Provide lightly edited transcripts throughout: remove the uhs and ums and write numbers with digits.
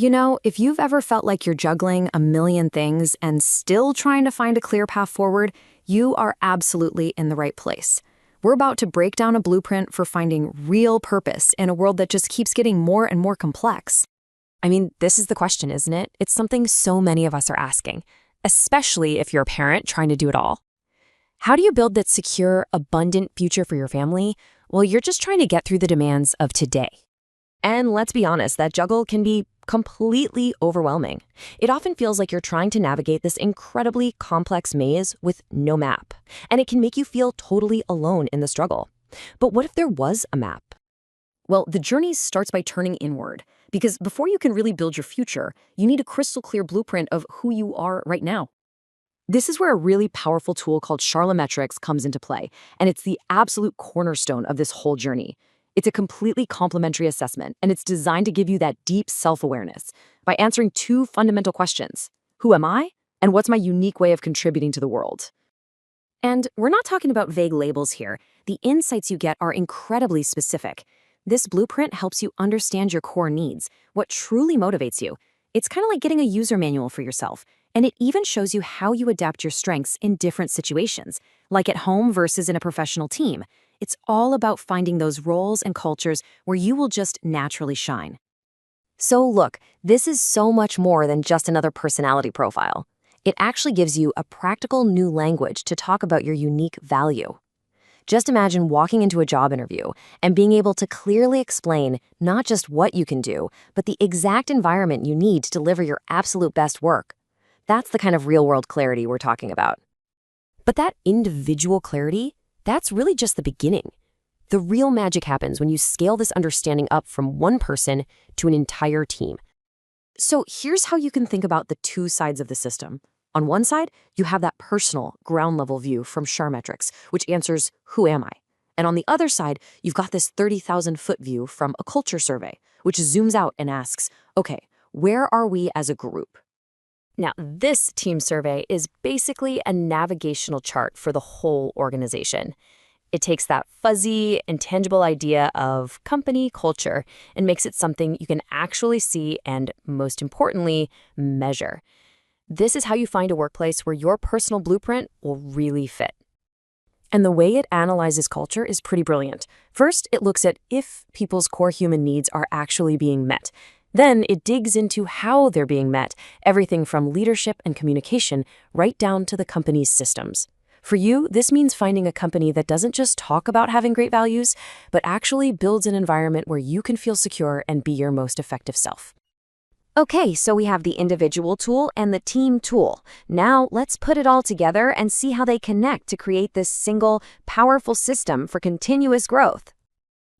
If you've ever felt like you're juggling a million things and still trying to find a clear path forward, you are absolutely in the right place. We're about to break down a blueprint for finding real purpose in a world that just keeps getting more and more complex. I mean, this is the question, isn't it? It's something so many of us are asking, especially if you're a parent trying to do it all. How do you build that secure, abundant future for your family while you're just trying to get through the demands of today? And let's be honest, that juggle can be completely overwhelming. It often feels like you're trying to navigate this incredibly complex maze with no map, and it can make you feel totally alone in the struggle. But what if there was a map? Well, the journey starts by turning inward, because before you can really build your future, you need a crystal clear blueprint of who you are right now. This is where a really powerful tool called Charlometrics comes into play, and it's the absolute cornerstone of this whole journey. It's a completely complementary assessment, and it's designed to give you that deep self-awareness by answering two fundamental questions. Who am I? And what's my unique way of contributing to the world? And we're not talking about vague labels here. The insights you get are incredibly specific. This blueprint helps you understand your core needs, what truly motivates you. It's kind of like getting a user manual for yourself, and it even shows you how you adapt your strengths in different situations, like at home versus in a professional team. It's all about finding those roles and cultures where you will just naturally shine. So look, this is so much more than just another personality profile. It actually gives you a practical new language to talk about your unique value. Just imagine walking into a job interview and being able to clearly explain not just what you can do, but the exact environment you need to deliver your absolute best work. That's the kind of real-world clarity we're talking about. But that individual clarity, that's really just the beginning. The real magic happens when you scale this understanding up from one person to an entire team. So here's how you can think about the two sides of the system. On one side, you have that personal, ground-level view from Charmetrics, which answers, who am I? And on the other side, you've got this 30,000-foot view from a culture survey, which zooms out and asks, okay, where are we as a group? Now, this team survey is basically a navigational chart for the whole organization. It takes that fuzzy, intangible idea of company culture and makes it something you can actually see and, most importantly, measure. This is how you find a workplace where your personal blueprint will really fit. And the way it analyzes culture is pretty brilliant. First, it looks at if people's core human needs are actually being met. Then it digs into how they're being met, everything from leadership and communication right down to the company's systems. For you, this means finding a company that doesn't just talk about having great values, but actually builds an environment where you can feel secure and be your most effective self. Okay, so we have the individual tool and the team tool. Now let's put it all together and see how they connect to create this single, powerful system for continuous growth.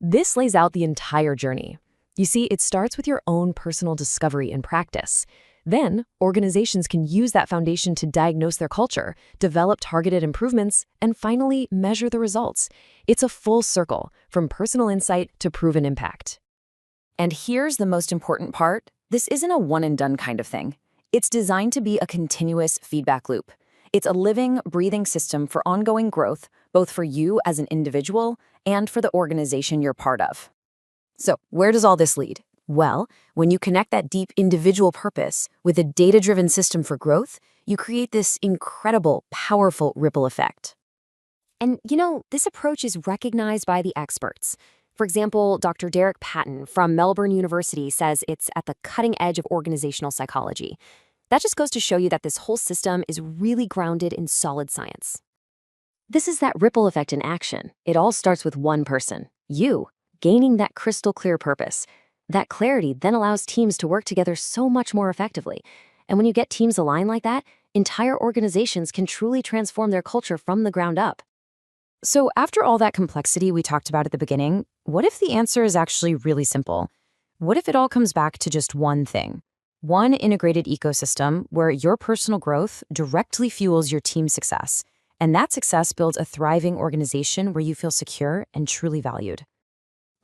This lays out the entire journey. You see, it starts with your own personal discovery and practice. Then, organizations can use that foundation to diagnose their culture, develop targeted improvements, and finally measure the results. It's a full circle, from personal insight to proven impact. And here's the most important part. This isn't a one-and-done kind of thing. It's designed to be a continuous feedback loop. It's a living, breathing system for ongoing growth, both for you as an individual and for the organization you're part of. So, where does all this lead? Well, when you connect that deep individual purpose with a data-driven system for growth, you create this incredible, powerful ripple effect. And this approach is recognized by the experts. For example, Dr. Derek Patton from Melbourne University says it's at the cutting edge of organizational psychology. That just goes to show you that this whole system is really grounded in solid science. This is that ripple effect in action. It all starts with one person, you, gaining that crystal clear purpose. That clarity then allows teams to work together so much more effectively. And when you get teams aligned like that, entire organizations can truly transform their culture from the ground up. So after all that complexity we talked about at the beginning, what if the answer is actually really simple? What if it all comes back to just one thing? One integrated ecosystem where your personal growth directly fuels your team's success. And that success builds a thriving organization where you feel secure and truly valued.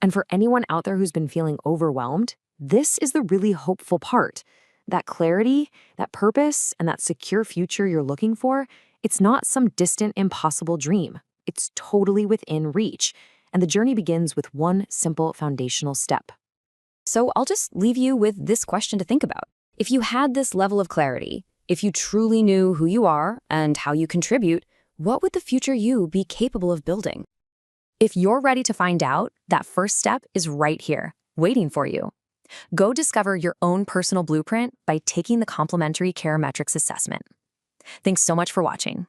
And for anyone out there who's been feeling overwhelmed, this is the really hopeful part. That clarity, that purpose, and that secure future you're looking for, it's not some distant, impossible dream. It's totally within reach. And the journey begins with one simple foundational step. So I'll just leave you with this question to think about. If you had this level of clarity, if you truly knew who you are and how you contribute, what would the future you be capable of building? If you're ready to find out, that first step is right here, waiting for you. Go discover your own personal blueprint by taking the complimentary Metrics assessment. Thanks so much for watching.